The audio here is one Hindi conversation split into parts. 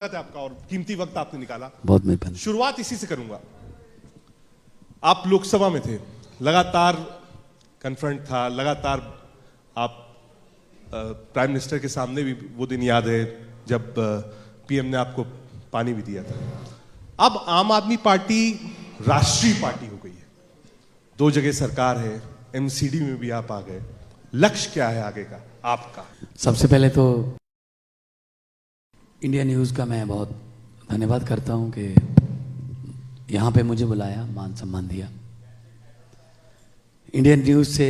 आपका और कीमती वक्त आपने निकाला। बहुत मेहरबानी। शुरुआत इसी से करूंगा। आप लोकसभा में थे, लगातार कन्फ्रंट था, लगातार आप प्राइम मिनिस्टर के सामने भी वो दिन याद है जब पीएम ने आपको पानी भी दिया था। अब आम आदमी पार्टी राष्ट्रीय पार्टी हो गई है, 2 जगह सरकार है, एमसीडी में भी आप आ गए। लक्ष्य क्या है आगे का आपका? सबसे पहले तो इंडिया न्यूज़ का मैं बहुत धन्यवाद करता हूं कि यहाँ पे मुझे बुलाया, मान सम्मान दिया। इंडियन न्यूज़ से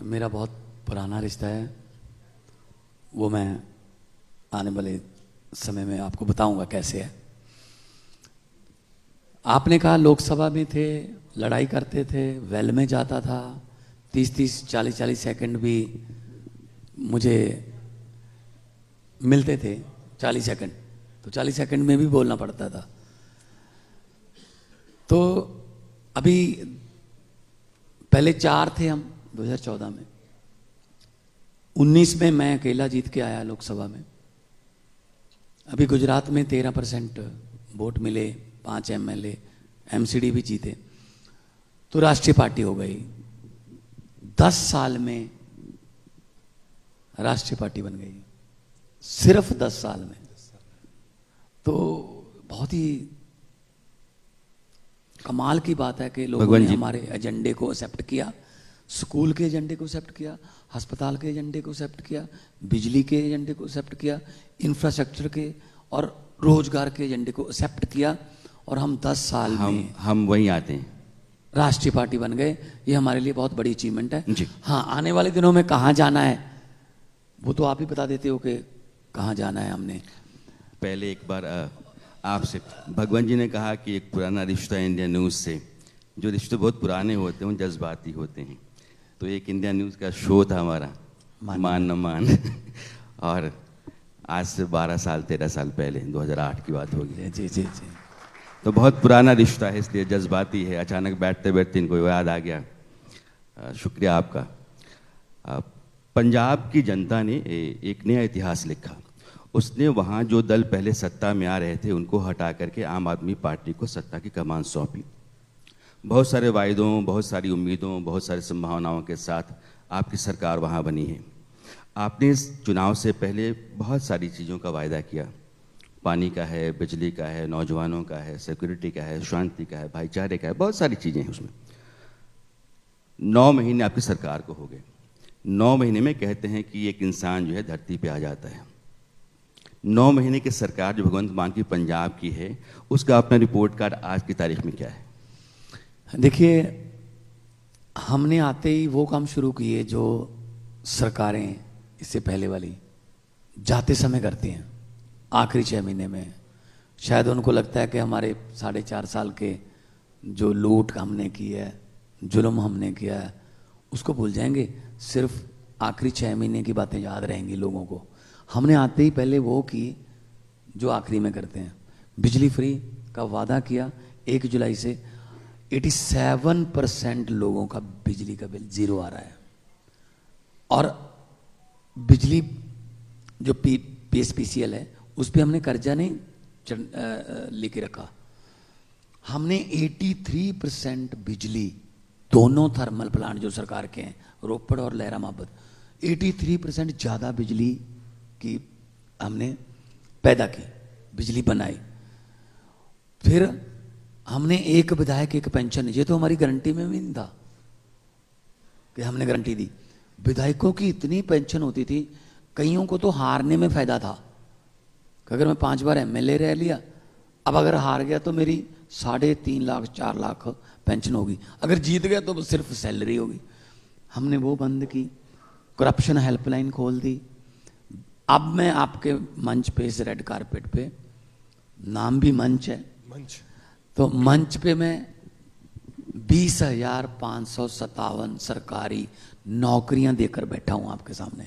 मेरा बहुत पुराना रिश्ता है, वो मैं आने वाले समय में आपको बताऊंगा कैसे है। आपने कहा लोकसभा में थे, लड़ाई करते थे, वेल में जाता था, 30-30, 40-40 सेकंड भी मुझे मिलते थे, 40 सेकंड, तो 40 सेकंड में भी बोलना पड़ता था। तो अभी पहले 4 थे हम 2014 में, 19 में मैं अकेला जीत के आया लोकसभा में। अभी गुजरात में 13% वोट मिले, 5 एमएलए, एमसीडी भी जीते, तो राष्ट्रीय पार्टी हो गई। 10 साल में राष्ट्रीय पार्टी बन गई, सिर्फ 10 साल में। तो बहुत ही कमाल की बात है कि लोगों ने हमारे एजेंडे को एक्सेप्ट किया, स्कूल के एजेंडे को एक्सेप्ट किया, अस्पताल के एजेंडे को एक्सेप्ट किया, बिजली के एजेंडे को एक्सेप्ट किया, इंफ्रास्ट्रक्चर के और रोजगार के एजेंडे को एक्सेप्ट किया, और हम 10 साल में हम वहीं आते हैं, राष्ट्रीय पार्टी बन गए। ये हमारे लिए बहुत बड़ी अचीवमेंट है जी। हाँ, आने वाले दिनों में कहाँ जाना है वो तो आप ही बता देते हो कि कहाँ जाना है। हमने पहले एक बार आपसे, भगवान जी ने कहा कि एक पुराना रिश्ता है इंडिया न्यूज़ से। जो रिश्ते बहुत पुराने होते हैं, जज्बाती होते हैं। तो एक इंडिया न्यूज़ का शो था हमारा, मान न मान और आज से 12 साल 13 साल पहले 2008 की बात होगी। जी जी जी। तो बहुत पुराना रिश्ता है, इसलिए जज्बाती है। अचानक बैठते बैठते इनको याद आ गया। शुक्रिया आपका। पंजाब की जनता ने एक नया इतिहास लिखा। उसने वहाँ जो दल पहले सत्ता में आ रहे थे उनको हटा करके आम आदमी पार्टी को सत्ता की कमान सौंपी। बहुत सारे वायदों, बहुत सारी उम्मीदों, बहुत सारी संभावनाओं के साथ आपकी सरकार वहाँ बनी है। आपने इस चुनाव से पहले बहुत सारी चीज़ों का वायदा किया। पानी का है, बिजली का है, नौजवानों का है, सिक्योरिटी का है, शांति का है, भाईचारे का है, बहुत सारी चीज़ें हैं उसमें। 9 महीने आपकी सरकार को हो गए। 9 महीने में कहते हैं कि एक इंसान जो है धरती पे आ जाता है। 9 महीने की सरकार जो भगवंत मान की पंजाब की है, उसका अपना रिपोर्ट कार्ड आज की तारीख में क्या है? देखिए, हमने आते ही वो काम शुरू किए जो सरकारें इससे पहले वाली जाते समय करती हैं। आखिरी 6 महीने में शायद उनको लगता है कि हमारे 4.5 साल के जो लूट हमने की है, जुल्म हमने किया है, उसको भूल जाएंगे। सिर्फ आखिरी 6 महीने की बातें याद रहेंगी लोगों को। हमने आते ही पहले वो की जो आखिरी में करते हैं। बिजली फ्री का वादा किया, 1 जुलाई से 87% लोगों का बिजली का बिल 0 आ रहा है। और बिजली जो पीएसपीसीएल है उस पर हमने कर्जा नहीं लेके रखा। हमने 83% बिजली, दोनों थर्मल प्लांट जो सरकार के हैं, रोपड़ और लहरा माबद, 83% ज़्यादा बिजली की हमने पैदा की, बिजली बनाई। फिर हमने एक विधायक एक पेंशन, ये तो हमारी गारंटी में भी नहीं था कि हमने गारंटी दी। विधायकों की इतनी पेंशन होती थी, कईयों को तो हारने में फायदा था कि अगर मैं 5 बार एमएलए रह लिया, अब अगर हार गया तो मेरी 3.5 लाख 4 लाख पेंशन होगी, अगर जीत गया तो सिर्फ सैलरी होगी। हमने वो बंद की, करप्शन हेल्पलाइन खोल दी। अब मैं आपके मंच पे, इस रेड कारपेट पे, नाम भी मंच है, मंच, तो मंच पे मैं 20,557 सरकारी नौकरियां देकर बैठा हूं आपके सामने।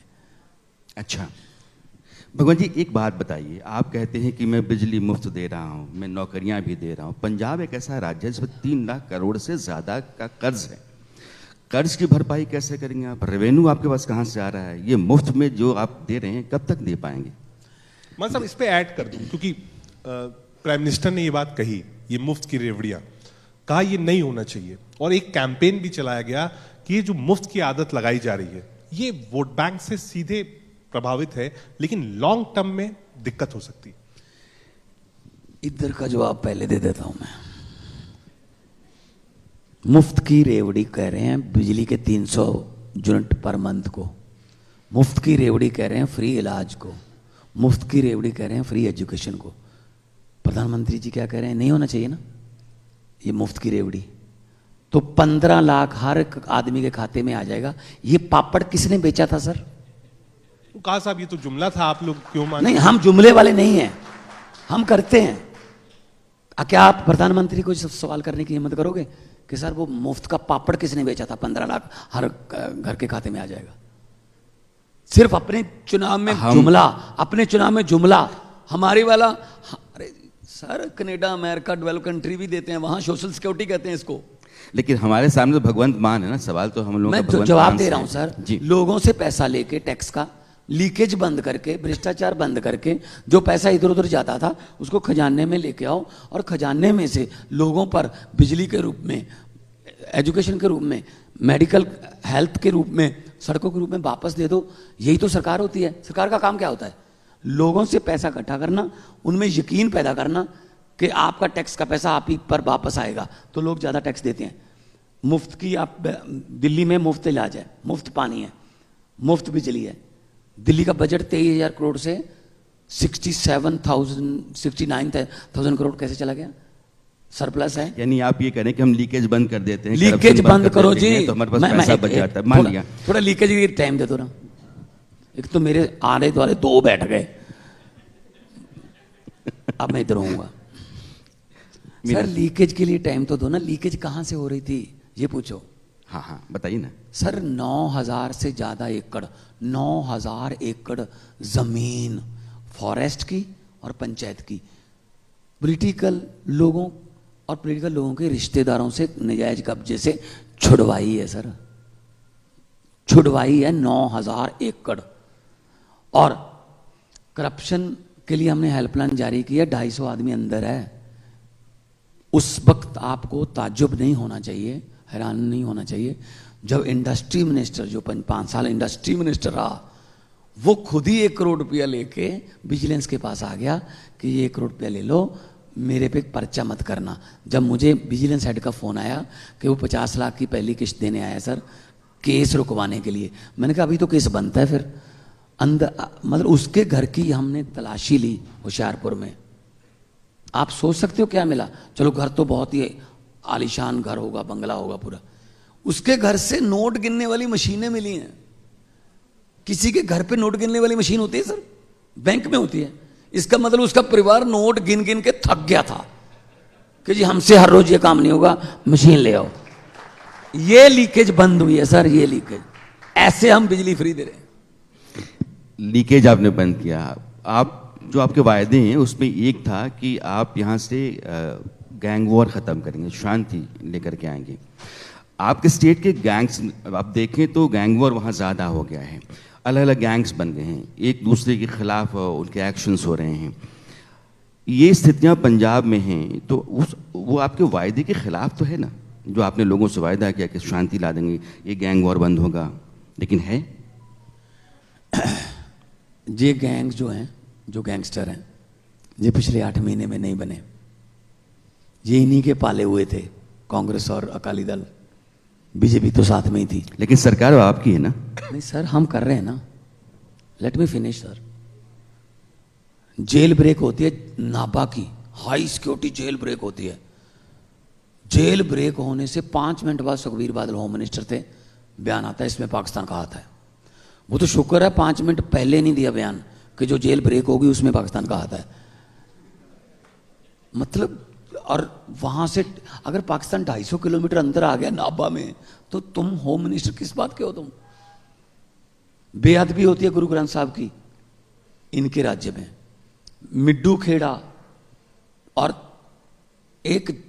अच्छा भगवान जी, एक बात बताइए। आप कहते हैं कि मैं बिजली मुफ्त दे रहा हूं, मैं नौकरियां भी दे रहा हूं। पंजाब एक ऐसा राज्य है जिसमें 3 लाख करोड़ से ज़्यादा का कर्ज है। कर्ज की भरपाई कैसे करेंगे आप? रेवेन्यू आपके पास कहाँ से आ रहा है? ये मुफ्त में जो आप दे रहे हैं कब तक दे पाएंगे? मैं सब इस पे ऐड कर दूं, क्योंकि प्राइम मिनिस्टर ने ये बात कही, ये मुफ्त की रेवड़ियां, कहा ये नहीं होना चाहिए, और एक कैंपेन भी चलाया गया कि ये जो मुफ्त की आदत लगाई जा रही है ये वोट बैंक से सीधे प्रभावित है, लेकिन लॉन्ग टर्म में दिक्कत हो सकती है। इधर का जवाब पहले दे देता हूं मैं। मुफ्त की रेवड़ी कह रहे हैं बिजली के 300 यूनिट पर मंथ को, मुफ्त की रेवड़ी कह रहे हैं फ्री इलाज को, मुफ्त की रेवड़ी कह रहे हैं फ्री एजुकेशन को। प्रधानमंत्री जी क्या कह रहे हैं, नहीं होना चाहिए ना ये मुफ्त की रेवड़ी। तो 15 लाख हर एक आदमी के खाते में आ जाएगा। ये पापड़ किसने बेचा था सर? कहा साहब ये तो जुमला था, आप लोग क्यों मान? नहीं, हम जुमले वाले नहीं हैं, हम करते हैं। क्या आप प्रधानमंत्री को सवाल करने की हिम्मत करोगे कि सर वो मुफ्त का पापड़ किसने बेचा था, 15 लाख हर घर के खाते में आ जाएगा? सिर्फ अपने चुनाव में जुमला, अपने चुनाव में जुमला। हमारी वाला, अरे sir Canada America develop country भी देते हैं, वहां सोशल सिक्योरिटी कहते हैं इसको। लेकिन हमारे सामने तो भगवंत मान है ना, सवाल तो हम लोग मैं जवाब दे रहा हूं सर जी। लोगों से पैसा लेके, टैक्स का लीकेज बंद करके, भ्रष्टाचार बंद करके, जो पैसा इधर उधर जाता था उसको खजाने में लेके आओ, और खजाने में से लोगों पर बिजली के रूप में, एजुकेशन के रूप में, मेडिकल हेल्थ के रूप में, सड़कों के रूप में वापस दे दो। यही तो सरकार होती है। सरकार का काम क्या होता है? लोगों से पैसा इकट्ठा करना, उनमें यकीन पैदा करना कि आपका टैक्स का पैसा आप ही पर वापस आएगा, तो लोग ज़्यादा टैक्स देते हैं। मुफ्त की, आप दिल्ली में मुफ्त इलाज है, मुफ्त पानी है, मुफ्त बिजली है। दिल्ली का बजट 23,000 करोड़ से 69,000 करोड़ कैसे चला गया? सरप्लस है। यानी आप ये करें कि हम लीकेज बंद कर देते हैं, लीकेज corruption बंद कर करो देते जी, हैं, तो हमारे पास पैसा बच जाता है। मान लिया थोड़ा लीकेज की टाइम दे दो ना। एक तो मेरे आने द्वारे 2 बैठ गए, अब मैं इधर होऊंगा। सर लीकेज के लिए टाइम तो दो ना। लीकेज कहां से हो रही थी ये पूछो। हाँ हाँ बताइए ना सर 9,000 से ज्यादा एकड़, 9,000 एकड़ जमीन फॉरेस्ट की और पंचायत की पॉलिटिकल लोगों और पॉलिटिकल लोगों के रिश्तेदारों से नजायज कब्जे से छुड़वाई है सर, छुड़वाई है 9,000 एकड़। और करप्शन के लिए हमने हेल्पलाइन जारी की है, 250 आदमी अंदर है। उस वक्त आपको ताज्जुब नहीं होना चाहिए, हैरान नहीं होना चाहिए, जब इंडस्ट्री मिनिस्टर, जो 5 साल इंडस्ट्री मिनिस्टर रहा, वो खुद ही 1 करोड़ रुपया लेके विजिलेंस के पास आ गया कि ये 1 करोड़ रुपया ले लो, मेरे पे पर्चा मत करना। जब मुझे विजिलेंस हेड का फ़ोन आया कि वो 50 लाख की पहली किस्त देने आया सर, केस रुकवाने के लिए, मैंने कहा अभी तो केस बनता है। फिर अंदर, मतलब उसके घर की हमने तलाशी ली होशियारपुर में। आप सोच सकते हो क्या मिला? चलो घर तो बहुत ही आलीशान घर होगा, बंगला होगा पूरा। उसके घर से नोट गिनने वाली मशीनें मिली हैं। किसी के घर पे नोट गिनने वाली मशीन होती है सर? बैंक में होती है। इसका मतलब उसका परिवार नोट गिन गिन के थक गया था कि जी हमसे हर रोज ये काम नहीं होगा, मशीन ले आओ। ये लीकेज बंद हुई है सर, ये लीकेज। ऐसे हम बिजली फ्री दे रहे हैं। लीकेज आपने बंद किया। आप जो आपके वायदे हैं उसमें एक था कि आप यहाँ से गैंग वॉर ख़त्म करेंगे, शांति लेकर के आएंगे। आपके स्टेट के गैंग्स आप देखें तो गैंग वॉर वहाँ ज़्यादा हो गया है, अलग अलग गैंग्स बन गए हैं, एक दूसरे के खिलाफ उनके एक्शंस हो रहे हैं। ये स्थितियाँ पंजाब में हैं, तो वो आपके वायदे के खिलाफ तो है ना, जो आपने लोगों से वायदा किया कि शांति ला देंगे, ये गैंग वॉर बंद होगा, लेकिन है ये गैंग जो हैं, जो गैंगस्टर हैं, ये पिछले 8 महीने में नहीं बने। ये इन्हीं के पाले हुए थे, कांग्रेस और अकाली दल। बीजेपी तो साथ में ही थी। लेकिन सरकार आपकी है ना। नहीं सर, हम कर रहे हैं ना। Let me finish sir. Jail break होती है नाबा की, हाई सिक्योरिटी जेल ब्रेक होती है। जेल ब्रेक होने से 5 मिनट बाद सुखबीर बादल होम मिनिस्टर थे, बयान आता है इसमें पाकिस्तान का हाथ है। वो तो शुक्र है 5 मिनट पहले नहीं दिया बयान कि जो जेल ब्रेक होगी उसमें पाकिस्तान का हाथ है। मतलब, और वहां से अगर पाकिस्तान 250 किलोमीटर अंदर आ गया नाबा में, तो तुम होम मिनिस्टर किस बात के हो? तुम बेअदबी होती है गुरु ग्रंथ साहब की इनके राज्य में। मिड्डू खेड़ा और एक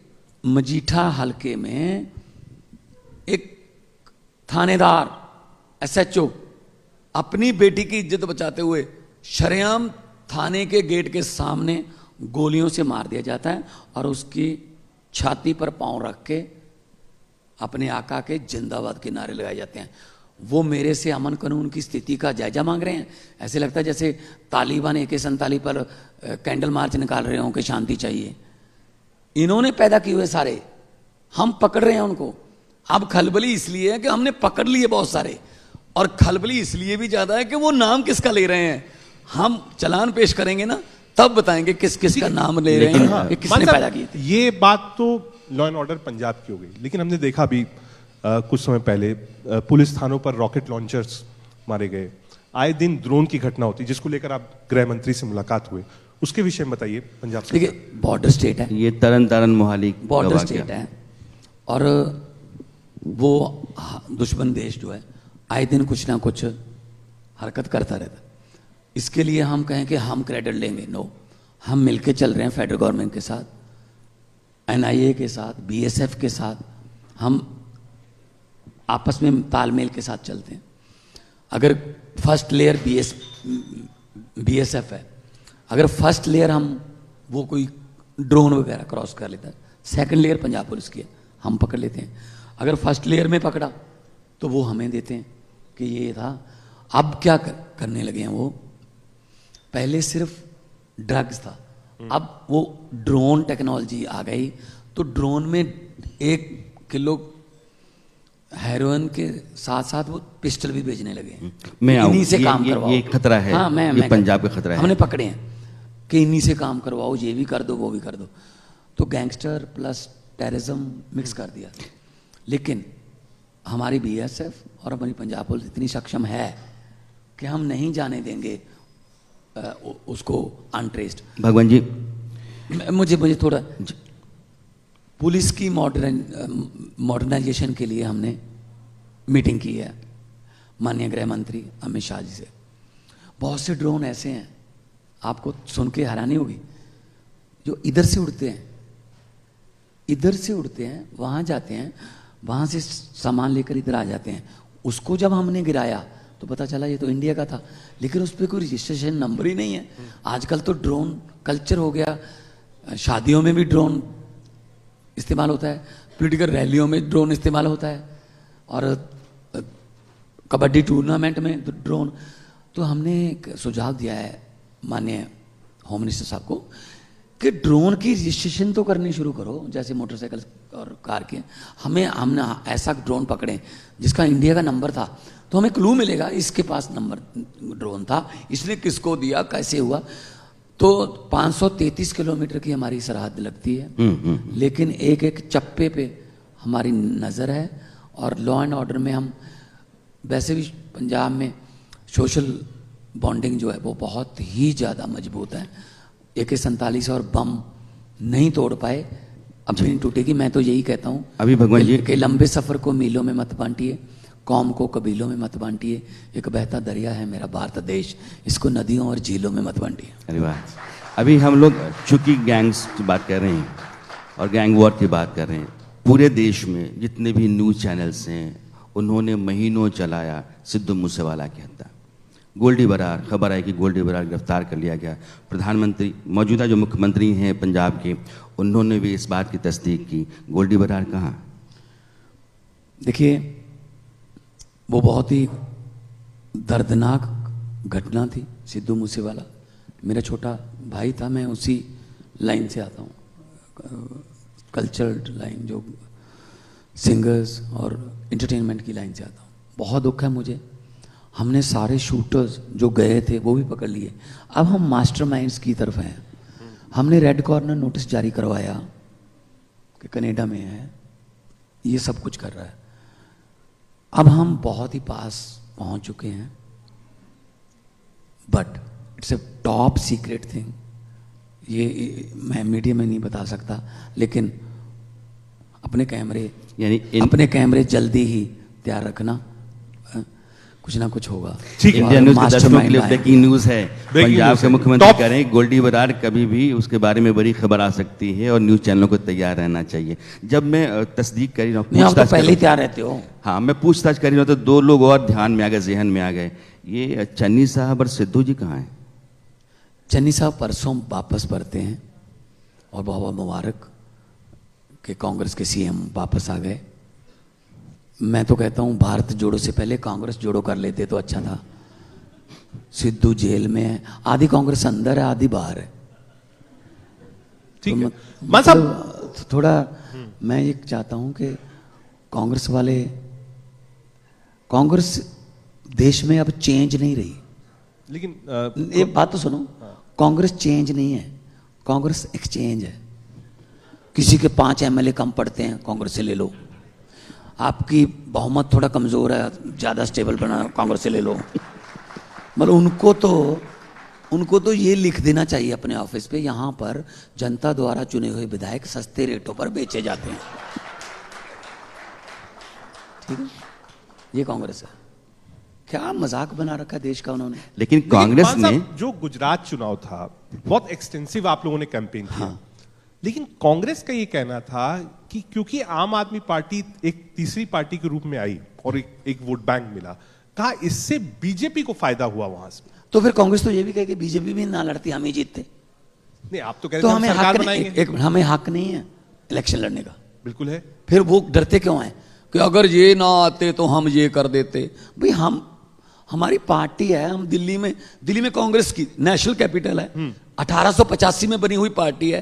मजीठा हलके में एक थानेदार SHO अपनी बेटी की इज्जत बचाते हुए शरेआम थाने के गेट के सामने गोलियों से मार दिया जाता है और उसकी छाती पर पांव रख के अपने आका के जिंदाबाद के नारे लगाए जाते हैं। वो मेरे से अमन कानून की स्थिति का जायजा मांग रहे हैं। ऐसे लगता है जैसे तालिबान AK-47 पर कैंडल मार्च निकाल रहे हों कि शांति चाहिए। इन्होंने पैदा किए हुए सारे, हम पकड़ रहे हैं उनको। अब खलबली इसलिए है कि हमने पकड़ लिए बहुत सारे, और खलबली इसलिए भी ज्यादा है कि वो नाम किसका ले रहे हैं। हम चालान पेश करेंगे ना, तब बताएंगे किस किस का नाम ले रहे हैं, हाँ, कि किसने पैदा किए थे। ये बात तो लॉ एंड ऑर्डर पंजाब की हो गई, लेकिन हमने देखा भी कुछ समय पहले पुलिस थानों पर रॉकेट लॉन्चर्स मारे गए। आए दिन ड्रोन की घटना होती, जिसको लेकर आप गृह मंत्री से मुलाकात हुए, उसके विषय में बताइए। पंजाब से देखिए, बॉर्डर स्टेट है, ये तरन तारण मोहाली बॉर्डर स्टेट है, और वो दुश्मन देश जो है आए दिन कुछ ना कुछ हरकत करता रहता। इसके लिए हम कहें कि हम क्रेडिट लेंगे, नो। हम मिलके चल रहे हैं फेडरल गवर्नमेंट के साथ, NIA के साथ, BSF के साथ, हम आपस में तालमेल के साथ चलते हैं। अगर फर्स्ट लेयर BSF है, अगर फर्स्ट लेयर हम वो कोई ड्रोन वगैरह क्रॉस कर लेता है, सेकंड लेयर पंजाब पुलिस की है, हम पकड़ लेते हैं। अगर फर्स्ट लेयर में पकड़ा तो वो हमें देते हैं कि ये था। अब क्या करने लगे हैं वो, पहले सिर्फ ड्रग्स था, अब वो ड्रोन टेक्नोलॉजी आ गई, तो ड्रोन में 1 किलो हेरोइन के साथ साथ वो पिस्टल भी भेजने लगे हैं। मैं इन्हीं से काम करवाओ। ये खतरा है। हाँ, ये पंजाब का खतरा है। हमने पकड़े हैं कि इन्हीं से काम करवाओ, ये भी कर दो वो भी कर दो। तो गैंगस्टर प्लस टेररिज्म मिक्स कर दिया। लेकिन हमारी BSF और हमारी पंजाब पुलिस इतनी सक्षम है कि हम नहीं जाने देंगे उसको अनट्रेस्ड। भगवान जी, मुझे थोड़ा पुलिस की मॉडर्नाइजेशन के लिए हमने मीटिंग की है माननीय गृह मंत्री अमित शाह जी से। बहुत से ड्रोन ऐसे हैं, आपको सुन के हैरानी होगी, जो इधर से उड़ते हैं, वहां जाते हैं, वहां से सामान लेकर इधर आ जाते हैं। उसको जब हमने गिराया तो पता चला ये तो इंडिया का था, लेकिन उस पर कोई रजिस्ट्रेशन नंबर ही नहीं है। आजकल तो ड्रोन कल्चर हो गया, शादियों में भी ड्रोन इस्तेमाल होता है, पॉलिटिकल रैलियों में ड्रोन इस्तेमाल होता है, और कबड्डी टूर्नामेंट में ड्रोन। तो हमने एक सुझाव दिया है माननीय होम मिनिस्टर साहब को कि ड्रोन की रजिस्ट्रेशन तो करनी शुरू करो, जैसे मोटरसाइकिल और कार के। हमने ऐसा ड्रोन पकड़े जिसका इंडिया का नंबर था, तो हमें क्लू मिलेगा इसके पास नंबर ड्रोन था, इसने किसको दिया, कैसे हुआ। तो 533 किलोमीटर की हमारी सरहद लगती है, लेकिन एक एक चप्पे पे हमारी नज़र है। और लॉ एंड ऑर्डर में हम वैसे भी पंजाब में सोशल बॉन्डिंग जो है वो बहुत ही ज़्यादा मजबूत है। AK-47 और बम नहीं तोड़ पाए, अब भी नहीं टूटेगी। मैं तो यही कहता हूँ अभी भगवान जी कि लंबे सफ़र को मीलों में मत बांटिए, कौम को कबीलों में मत बांटिए। एक बहता दरिया है मेरा भारत देश, इसको नदियों और झीलों में मत बांटिए। अरे वाह। अभी हम लोग चूंकि गैंग्स की बात कर रहे हैं और गैंग वॉर की बात कर रहे हैं, पूरे देश में जितने भी न्यूज़ चैनल्स हैं उन्होंने महीनों चलाया सिद्धू मूसेवाला की हत्या। गोल्डी बरार, खबर आई कि गोल्डी बरार गिरफ्तार कर लिया गया। प्रधानमंत्री, मौजूदा जो मुख्यमंत्री हैं पंजाब के, उन्होंने भी इस बात की तस्दीक की। गोल्डी बरार कहाँ? देखिए, वो बहुत ही दर्दनाक घटना थी। सिद्धू मूसेवाला मेरा छोटा भाई था, मैं उसी लाइन से आता हूँ, कल्चरल लाइन, जो सिंगर्स और एंटरटेनमेंट की लाइन से आता हूँ। बहुत दुख है मुझे, हमने सारे शूटर्स जो गए थे वो भी पकड़ लिए। अब हम मास्टरमाइंड्स की तरफ हैं। हमने रेड कॉर्नर नोटिस जारी करवाया कि कनाडा में है, ये सब कुछ कर रहा है। अब हम बहुत ही पास पहुंच चुके हैं, but it's a top secret thing. ये मैं मीडिया में नहीं बता सकता, लेकिन अपने कैमरे जल्दी ही तैयार रखना, कुछ ना कुछ होगा। ठीक है। इंडिया न्यूज के दर्शकों के लिए ब्रेकिंग न्यूज है। पंजाब के मुख्यमंत्री कह रहे हैं गोल्डी बरार कभी भी उसके बारे में बड़ी खबर आ सकती है और न्यूज चैनलों को तैयार रहना चाहिए। जब मैं तस्दीक कर रहा हूँ, तो पहले ही तैयार रहते हो। हाँ, मैं पूछताछ कर रही हूँ तो 2 लोग और ध्यान में आ गए, जहन में आ गए। ये चन्नी साहब और सिद्धू जी कहाँ हैं? चन्नी साहब परसों वापस पड़ते हैं और बहुत बहुत मुबारक कि कांग्रेस के सीएम वापस आ गए। मैं तो कहता हूं भारत जोड़ो से पहले कांग्रेस जोड़ो कर लेते तो अच्छा था। सिद्धू जेल में है, आधी कांग्रेस अंदर है आधी बाहर है। ठीक है तो मान साहब, मतलब थोड़ा मैं ये चाहता हूं कि कांग्रेस वाले, कांग्रेस देश में अब चेंज नहीं रही। लेकिन ये बात तो सुनो, कांग्रेस चेंज नहीं है, कांग्रेस एक्सचेंज है। किसी के 5 एमएलए कम पड़ते हैं, कांग्रेस से ले लो। आपकी बहुमत थोड़ा कमजोर है, ज्यादा स्टेबल बना, कांग्रेस से ले लो। मतलब उनको तो ये लिख देना चाहिए अपने ऑफिस पे, यहां पर जनता द्वारा चुने हुए विधायक सस्ते रेटों पर बेचे जाते हैं। ठीक है, ये कांग्रेस है। क्या मजाक बना रखा है देश का उन्होंने। लेकिन कांग्रेस मान ने साहब, जो गुजरात चुनाव था बहुत एक्सटेंसिव आप लोगों ने कैंपेन किया। हाँ। लेकिन कांग्रेस का ये कहना था कि क्योंकि आम आदमी पार्टी एक तीसरी पार्टी के रूप में आई और एक वोट बैंक मिला, कहा इससे बीजेपी को फायदा हुआ वहां से। तो फिर कांग्रेस तो ये भी कहे कि बीजेपी भी ना लड़ती हम ही जीतते। नहीं, आप तो कह रहे तो थे हम हमें सरकार हक नहीं, बनाएंगे। एक हमें हक नहीं है इलेक्शन लड़ने का। बिल्कुल है। फिर वो डरते क्यों हैं कि अगर ये ना आते तो हम ये कर देते। भाई हमारी पार्टी है, हम दिल्ली में कांग्रेस की नेशनल कैपिटल है, 1885 में बनी हुई पार्टी है,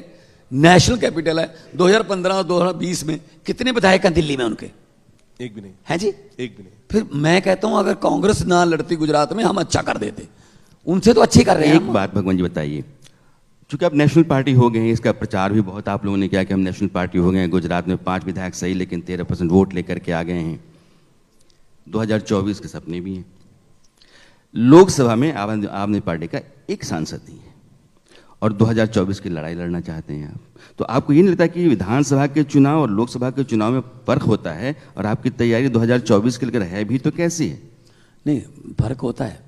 नेशनल कैपिटल है। 2015 और 2020 में कितने विधायक हैं दिल्ली में उनके? एक भी नहीं। हैं जी? एक भी नहीं। फिर मैं कहता हूं अगर कांग्रेस ना लड़ती गुजरात में, हम अच्छा कर देते। उनसे तो अच्छी कर रहे हैं एक हम। बात भगवान जी बताइए, चूंकि अब नेशनल पार्टी हो गए हैं, इसका प्रचार भी बहुत आप लोगों ने किया कि हम नेशनल पार्टी हो गए हैं। गुजरात में 5 विधायक सही, लेकिन 13% वोट लेकर के आ गए हैं। 2024 के सपने भी हैं। लोकसभा में आम आदमी पार्टी का एक सांसद नहीं है और 2024 की लड़ाई लड़ना चाहते हैं आप। तो आपको ये नहीं लगता कि विधानसभा के चुनाव और लोकसभा के चुनाव में फर्क होता है? और आपकी तैयारी 2024 के लिए है भी तो कैसी है? नहीं, फर्क होता है।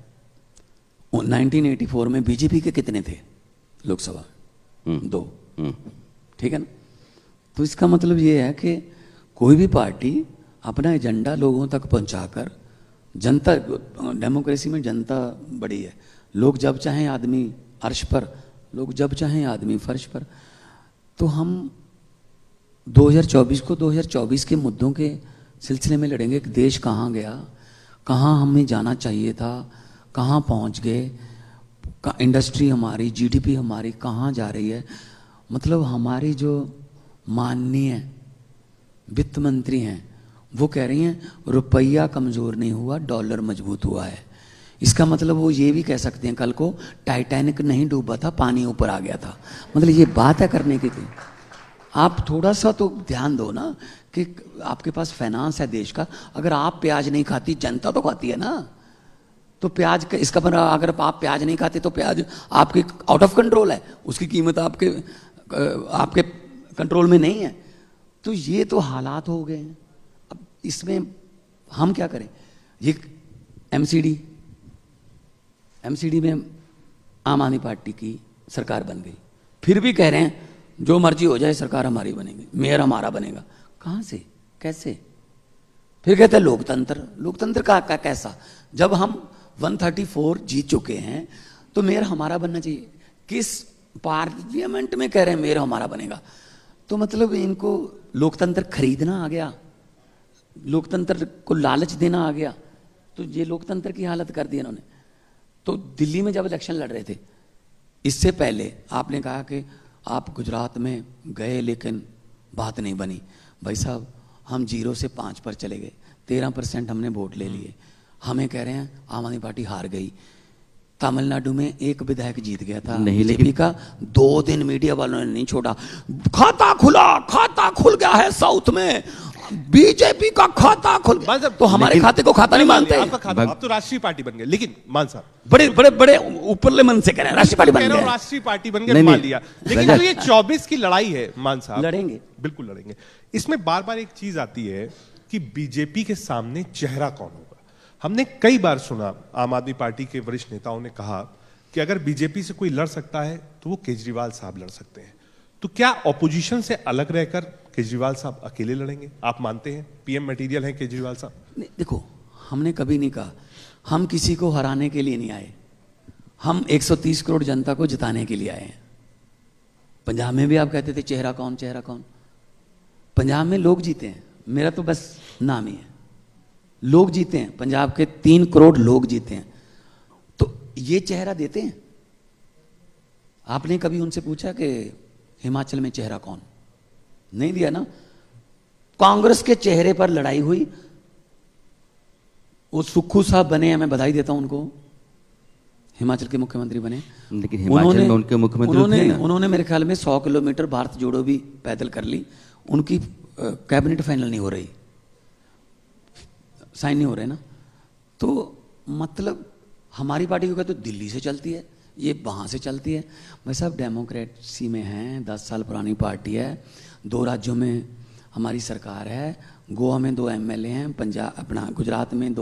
1984 में बीजेपी के कितने थे लोकसभा? 2। ठीक है ना? तो इसका मतलब ये है कि कोई भी पार्टी अपना एजेंडा लोगों तक पहुंचाकर, जनता, डेमोक्रेसी में जनता बड़ी है। लोग जब चाहें आदमी अर्श पर, लोग जब चाहें आदमी फर्श पर। तो हम 2024 को 2024 के मुद्दों के सिलसिले में लड़ेंगे कि देश कहाँ गया, कहाँ हमें जाना चाहिए था, कहाँ पहुँच गए, इंडस्ट्री हमारी, जीडीपी हमारी कहाँ जा रही है। मतलब हमारी जो माननीय वित्त मंत्री हैं वो कह रही हैं रुपया कमज़ोर नहीं हुआ, डॉलर मजबूत हुआ है। इसका मतलब वो ये भी कह सकते हैं कल को टाइटैनिक नहीं डूबा था, पानी ऊपर आ गया था। मतलब ये बात है करने की थी। आप थोड़ा सा तो ध्यान दो ना कि आपके पास फाइनेंस है देश का। अगर आप प्याज नहीं खाती, जनता तो खाती है ना। तो प्याज का इसका मतलब अगर आप प्याज नहीं खाते तो प्याज आपके आउट ऑफ कंट्रोल है, उसकी कीमत आपके कंट्रोल में नहीं है। तो ये तो हालात हो गए हैं। अब इसमें हम क्या करें? ये एमसीडी में आम आदमी पार्टी की सरकार बन गई, फिर भी कह रहे हैं जो मर्जी हो जाए सरकार हमारी बनेगी, मेयर हमारा बनेगा। कहां से, कैसे? फिर कहते हैं लोकतंत्र का कैसा? जब हम 134 जीत चुके हैं तो मेयर हमारा बनना चाहिए। किस पार्लियामेंट में कह रहे हैं मेयर हमारा बनेगा? तो मतलब इनको लोकतंत्र खरीदना आ गया, लोकतंत्र को लालच देना आ गया। तो ये लोकतंत्र की हालत कर दी इन्होंने। तो दिल्ली में जब इलेक्शन लड़ रहे थे, इससे पहले आपने कहा कि आप गुजरात में गए लेकिन बात नहीं बनी। भाई साहब, हम 0 से 5 पर चले गए, 13% हमने वोट ले लिए। हमें कह रहे हैं आम आदमी पार्टी हार गई। तमिलनाडु में एक विधायक जीत गया था बीजेपी का, 2 दिन मीडिया वालों ने नहीं छोड़ा। खाता खुल गया है साउथ में, बीजेपी का खाता खुल गया। तो हमारे खाते को खाता नहीं मानते। आप तो राष्ट्रीय पार्टी बन गए। लेकिन मान साहब बड़े ऊपरले मन से कह रहे हैं राष्ट्रीय पार्टी बन गए, राष्ट्रीय पार्टी बन गए, मान लिया। लेकिन जो ये 24 की लड़ाई है मान साहब, लड़ेंगे, बिल्कुल लड़ेंगे। इसमें बार बार एक चीज आती है कि बीजेपी के सामने चेहरा कौन होगा। हमने कई बार सुना आम आदमी पार्टी के वरिष्ठ नेताओं ने कहा कि अगर बीजेपी से कोई लड़ सकता है तो वो केजरीवाल साहब लड़ सकते हैं। तो क्या ऑपोजिशन से अलग रहकर केजरीवाल साहब अकेले लड़ेंगे? आप मानते हैं पीएम मटेरियल हैं केजरीवाल साहब? नहीं, देखो, हमने कभी नहीं कहा हम किसी को हराने के लिए नहीं आए। हम 130 करोड़ जनता को जिताने के लिए आए हैं। पंजाब में भी आप कहते थे चेहरा कौन चेहरा कौन। पंजाब में लोग जीते हैं, मेरा तो बस नाम ही है। लोग जीते हैं, पंजाब के 3 करोड़ लोग जीते हैं, तो ये चेहरा देते हैं। आपने कभी उनसे पूछा कि हिमाचल में चेहरा कौन? नहीं दिया ना। कांग्रेस के चेहरे पर लड़ाई हुई, वो सुक्खू साहब बने हैं, मैं बधाई देता हूं उनको, हिमाचल के मुख्यमंत्री बने। लेकिन हिमाचल में उनके मुख्यमंत्री थे ना। उन्होंने मेरे ख्याल में 100 किलोमीटर भारत जोड़ो भी पैदल कर ली, उनकी कैबिनेट फाइनल नहीं हो रही, साइन नहीं हो रहे ना। तो मतलब हमारी पार्टी को कहते तो दिल्ली से चलती है, ये वहाँ से चलती है। भाई साहब डेमोक्रेसी में हैं, 10 साल पुरानी पार्टी है, 2 राज्यों में हमारी सरकार है, गोवा में 2 एमएलए हैं, पंजाब अपना गुजरात में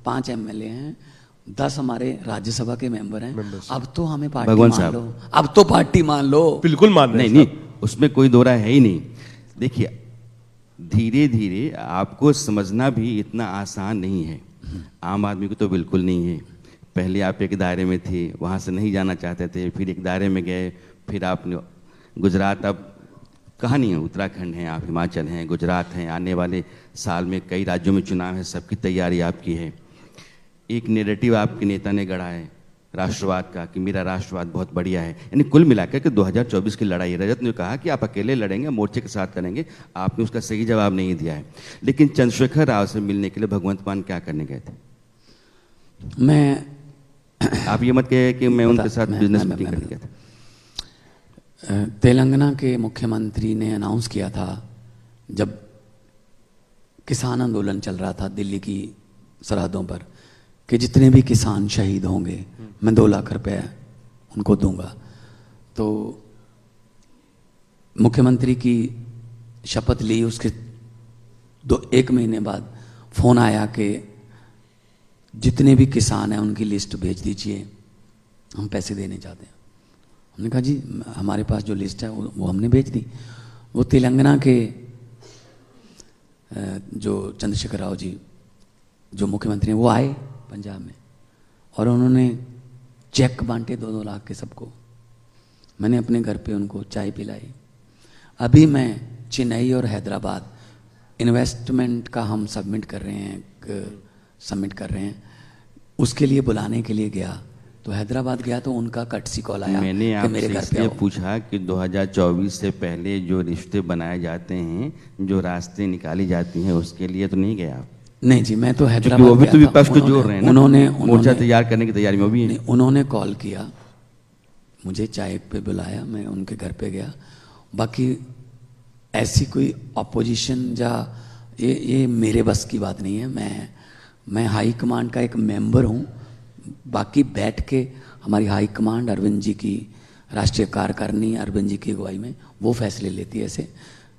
5 एमएलए हैं, 10 हमारे राज्यसभा के मेंबर हैं। अब तो हमें पार्टी मान लो, अब तो पार्टी मान लो। बिल्कुल मान रहे हैं। नहीं, उसमें कोई दो राय है ही नहीं। देखिए, धीरे धीरे आपको समझना भी इतना आसान नहीं है, आम आदमी को तो बिल्कुल नहीं है। पहले आप एक दायरे में थे, वहाँ से नहीं जाना चाहते थे, फिर एक दायरे में गए, फिर आपने गुजरात, अब कहानी है, उत्तराखंड है, आप हिमाचल हैं, गुजरात हैं, आने वाले साल में कई राज्यों में चुनाव है, सबकी तैयारी आपकी है। एक नैरेटिव आपके नेता ने गढ़ा है राष्ट्रवाद का कि मेरा राष्ट्रवाद बहुत बढ़िया है। यानी कुल मिलाकर के 2024 की लड़ाई, रजत ने कहा कि आप अकेले लड़ेंगे, मोर्चे के साथ करेंगे, आपने उसका सही जवाब नहीं दिया है। लेकिन चंद्रशेखर राव से मिलने के लिए भगवंत मान क्या करने गए थे? आप ये मत कहे कि मैं उनके साथ बिजनेस मीटिंग करने गया था। तेलंगाना के मुख्यमंत्री ने अनाउंस किया था, जब किसान आंदोलन चल रहा था दिल्ली की सरहदों पर, कि जितने भी किसान शहीद होंगे मैं 2 लाख रुपए उनको दूंगा। तो मुख्यमंत्री की शपथ ली, उसके 1 महीने बाद फोन आया कि जितने भी किसान हैं उनकी लिस्ट भेज दीजिए, हम पैसे देने चाहते हैं। हमने कहा जी हमारे पास जो लिस्ट है वो हमने भेज दी। वो तेलंगाना के जो चंद्रशेखर राव जी जो मुख्यमंत्री हैं वो आए पंजाब में, और उन्होंने चेक बांटे 2-2 लाख के सबको। मैंने अपने घर पे उनको चाय पिलाई। अभी मैं चेन्नई और हैदराबाद इन्वेस्टमेंट का हम सबमिट कर रहे हैं, उसके लिए बुलाने के लिए गया, तो हैदराबाद गया तो उनका कटसी कॉल आया। मैंने आपसे घर इसलिए पूछा कि 2024 से पहले जो रिश्ते बनाए जाते हैं, जो रास्ते निकाली जाती हैं, उसके लिए तो नहीं गया आप? नहीं जी, मैं तो हैदराबाद वो भी तो विपक्ष को जोड़ रहे हैं ना, उन्होंने मोर्चा तैयार करने की तैयारी में भी है। उन्होंने कॉल किया, मुझे चाय पे बुलाया, मैं उनके घर पे गया। बाकी ऐसी कोई अपोजिशन या ये मेरे बस की बात नहीं है। मैं हाई कमांड का एक मेंबर हूँ। बाकी बैठ के हमारी हाई कमांड अरविंद जी की राष्ट्रीय कार्यकारिणी अरविंद जी की अगुवाई में वो फैसले लेती है। ऐसे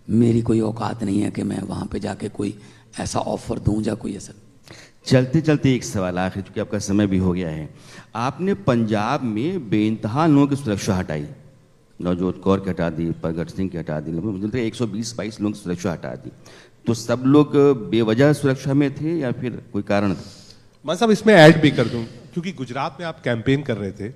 मेरी कोई औकात नहीं है कि मैं वहाँ पे जाके कोई ऐसा ऑफर दूं या कोई ऐसा। चलते चलते एक सवाल आखिर, क्योंकि आपका समय भी हो गया है। आपने पंजाब में बेइंतहा लोगों की सुरक्षा हटाई, नवजोत कौर की हटा दी, प्रगट सिंह की हटा दी, मुझे 120-22 लोगों की सुरक्षा हटा दी। तो सब लोग बेवजह सुरक्षा में थे या फिर कोई कारण था? मैं साहब इसमें ऐड भी कर दूं, क्योंकि गुजरात में आप कैंपेन कर रहे थे,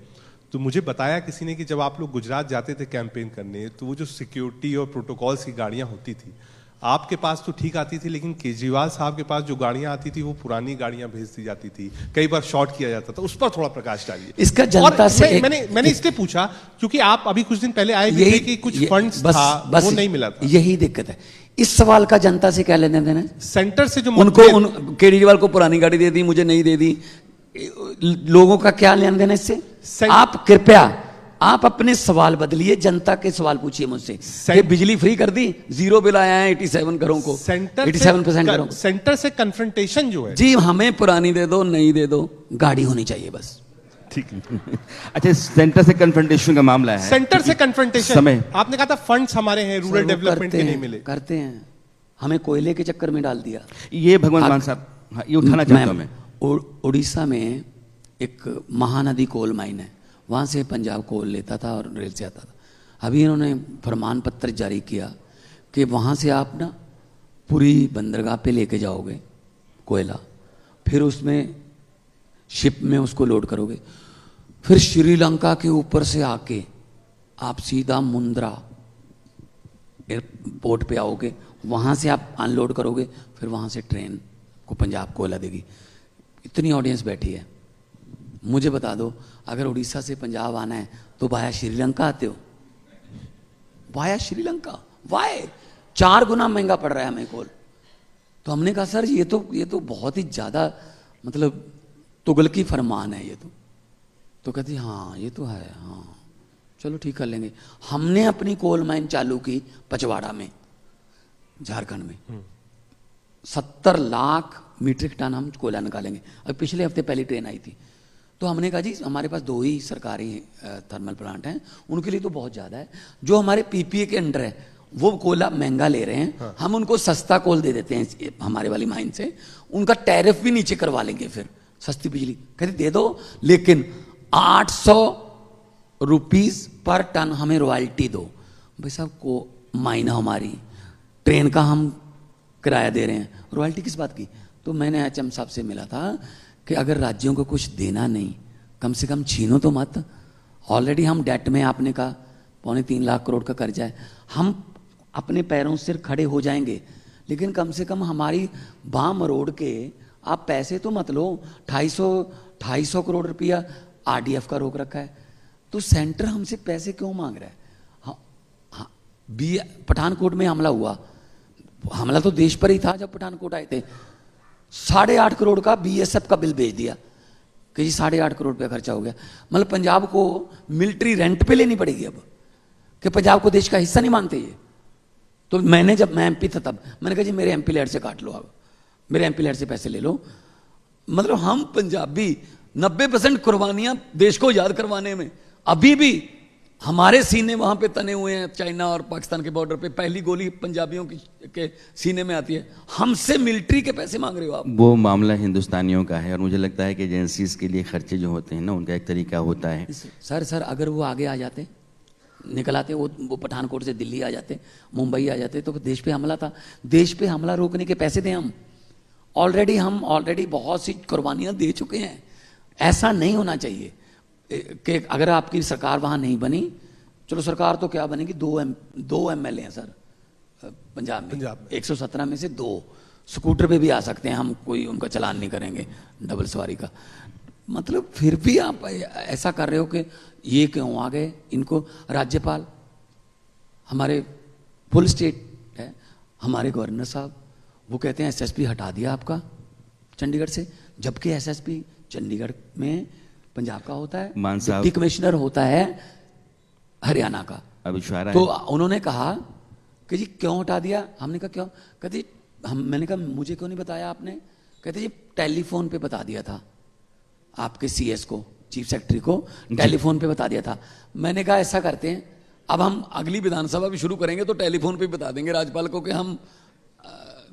तो मुझे बताया किसी ने कि जब आप लोग गुजरात जाते थे कैंपेन करने, तो वो जो सिक्योरिटी और प्रोटोकॉल्स की गाड़ियां होती थी, आपके पास तो ठीक आती थी, लेकिन केजरीवाल साहब के पास जो गाड़ियां आती थी वो पुरानी गाड़ियां भेज दी जाती थी, कई बार शॉर्ट किया जाता था। उस पर थोड़ा प्रकाश डालिए। इसका जनता से मैंने इसलिए पूछा क्योंकि आप अभी कुछ दिन पहले आए भी थे कि कुछ फंड्स था, वो नहीं मिला था। यही दिक्कत है। इस सवाल का जनता से क्या लेने देना? सेंटर से जो उनको केजरीवाल को पुरानी गाड़ी दे दी, मुझे नहीं दे दी, लोगों का क्या लेना देना इससे? आप कृपया आप अपने सवाल बदलिए, जनता के सवाल पूछिए मुझसे। ये बिजली फ्री कर दी, 0 बिल आया है 87 घरों को, 87% घरों को। सेंटर से कन्फ्रंटेशन जो है, जी हमें पुरानी दे दो, नहीं दे दो, गाड़ी होनी चाहिए बस। ठीक है। अच्छा, सेंटर से कन्फ्रंटेशन का मामला है। सेंटर से कन्फ्रंटेशन, समय आपने कहा था फंड्स हमारे हैं रूरल डेवलपमेंट के नहीं मिले। करते हैं, हमें कोयले के चक्कर में डाल दिया। ये भगवंत मान साहब, ये उठाना चाहता हूं मैं। उड़ीसा में एक महानदी कोल माइन है, वहाँ से पंजाब कोल लेता था और रेल से आता था। अभी इन्होंने फरमान पत्र जारी किया कि वहाँ से आप ना पूरी बंदरगाह पे लेके जाओगे कोयला, फिर उसमें शिप में उसको लोड करोगे, फिर श्रीलंका के ऊपर से आके आप सीधा मुंद्रा एयरपोर्ट पे आओगे, वहाँ से आप अनलोड करोगे, फिर वहाँ से ट्रेन को पंजाब को ओला देगी। इतनी ऑडियंस बैठी है। मुझे बता दो, अगर उड़ीसा से पंजाब आना है तो वाया श्रीलंका आते हो? वाया श्रीलंका, वाय 4 गुना महंगा पड़ रहा है हमें कोल। तो हमने कहा सर ये तो बहुत ही ज़्यादा मतलब तुगलकी फरमान है ये तो कहती हाँ ये तो है, हाँ चलो ठीक कर लेंगे। हमने अपनी कोल माइन चालू की पचवाड़ा में, झारखंड में। 70 लाख मीट्रिक टन हम कोयला निकालेंगे। अब पिछले हफ्ते पहली ट्रेन आई थी, तो हमने कहा जी हमारे पास 2 ही सरकारी थर्मल प्लांट हैं, उनके लिए तो बहुत ज़्यादा है। जो हमारे पीपीए के अंडर है वो कोयला महंगा ले रहे हैं, हाँ। हम उनको सस्ता कोल दे देते हैं हमारे वाली माइन से, उनका टैरिफ भी नीचे करवा लेंगे, फिर सस्ती बिजली कहते दे दो, लेकिन 800 रुपीज पर टन हमें रॉयल्टी दो। भाई साहब को माइन हमारी, ट्रेन का हम किराया दे रहे हैं, रॉयल्टी किस बात की? तो मैंने एचएम साहब से मिला था कि अगर राज्यों को कुछ देना नहीं, कम से कम छीनो तो मत। ऑलरेडी हम डेट में, आपने कहा 2.25 लाख करोड़ का कर्जा है, हम अपने पैरों से खड़े हो जाएंगे, लेकिन कम से कम हमारी बांह मरोड़ के आप पैसे तो मत लो। 250 करोड़ रुपया आरडीएफ का रोक रखा है, तो सेंटर हमसे पैसे क्यों मांग रहा है? हाँ, पठानकोट में हमला हुआ, हमला तो देश पर ही था जब पठानकोट आए थे। 8.5 करोड़ का बीएसएफ का बिल भेज दिया कि जी 8.5 करोड़ रुपया खर्चा हो गया। मतलब पंजाब को मिलिट्री रेंट पे लेनी पड़ेगी अब, कि पंजाब को देश का हिस्सा नहीं मानते ये। तो मैंने, जब मैं एमपी था तब मैंने कहा जी मेरे एमपी लेयर से काट लो, अब मेरे एमपी लेयर से पैसे ले लो। मतलब हम पंजाबी 90% कुर्बानियां देश को याद करवाने में, अभी भी हमारे सीने वहां पे तने हुए हैं। चाइना और पाकिस्तान के बॉर्डर पे पहली गोली पंजाबियों के सीने में आती है, हमसे मिलिट्री के पैसे मांग रहे हो आप। वो मामला हिंदुस्तानियों का है, और मुझे लगता है कि एजेंसीज के लिए खर्चे जो होते हैं ना, उनका एक तरीका होता है। सर अगर वो आगे आ जाते, निकल आते, वो पठानकोट से दिल्ली आ जाते, मुंबई आ जाते, तो देश पे हमला था। देश पे हमला रोकने के पैसे दें हम ऑलरेडी बहुत सी कुर्बानियां दे चुके हैं। ऐसा नहीं होना चाहिए कि अगर आपकी सरकार वहां नहीं बनी, चलो सरकार तो क्या बनेगी, 2 एमएलए हैं सर पंजाब में। 117 में से 2 स्कूटर पे भी आ सकते हैं, हम कोई उनका चलान नहीं करेंगे डबल सवारी का। मतलब फिर भी आप ऐसा कर रहे हो कि ये क्यों आ गए। इनको राज्यपाल हमारे फुल स्टेट है, हमारे गवर्नर साहब वो कहते हैं एसएसपी हटा दिया आपका चंडीगढ़ से, जबकि एसएसपी चंडीगढ़ में पंजाब का होता है, डिप्टी कमिश्नर होता है हरियाणा का। अब इशारा तो उन्होंने कहा कि जी क्यों हटा दिया? हमने कहा क्यों? कहते मैंने कहा मुझे क्यों नहीं बताया आपने? कहते जी टेलीफोन पे बता दिया था आपके सीएस को, चीफ सेक्रेटरी को टेलीफोन पे बता दिया था। मैंने कहा ऐसा करते हैं, अब हम अगली विधानसभा भी शुरू करेंगे तो टेलीफोन पे बता देंगे राज्यपाल को कि हम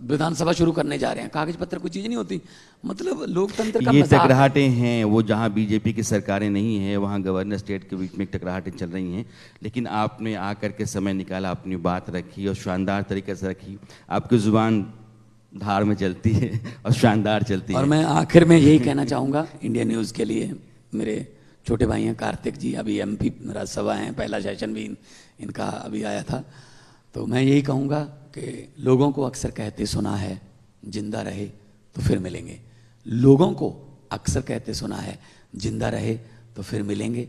विधानसभा शुरू करने जा रहे हैं। कागज पत्र कोई चीज नहीं होती। मतलब लोकतंत्र का ये मजाक। टकराहटें हैं, वो जहां बीजेपी की सरकारें नहीं है वहां गवर्नर स्टेट के बीच में टकराहटें चल रही हैं, लेकिन आपने आकर के समय निकाला, अपनी बात रखी और शानदार तरीके से रखी। आपकी जुबान धार में चलती है और शानदार चलती है। और मैं आखिर में यही कहना चाहूँगा इंडिया न्यूज़ के लिए, मेरे छोटे भाई हैं कार्तिक जी, अभी एमपी राज्यसभा हैं, पहला सेशन भी इनका अभी आया था। तो मैं यही कहूँगा कि लोगों को अक्सर कहते सुना है जिंदा रहे तो फिर मिलेंगे। लोगों को अक्सर कहते सुना है जिंदा रहे तो फिर मिलेंगे।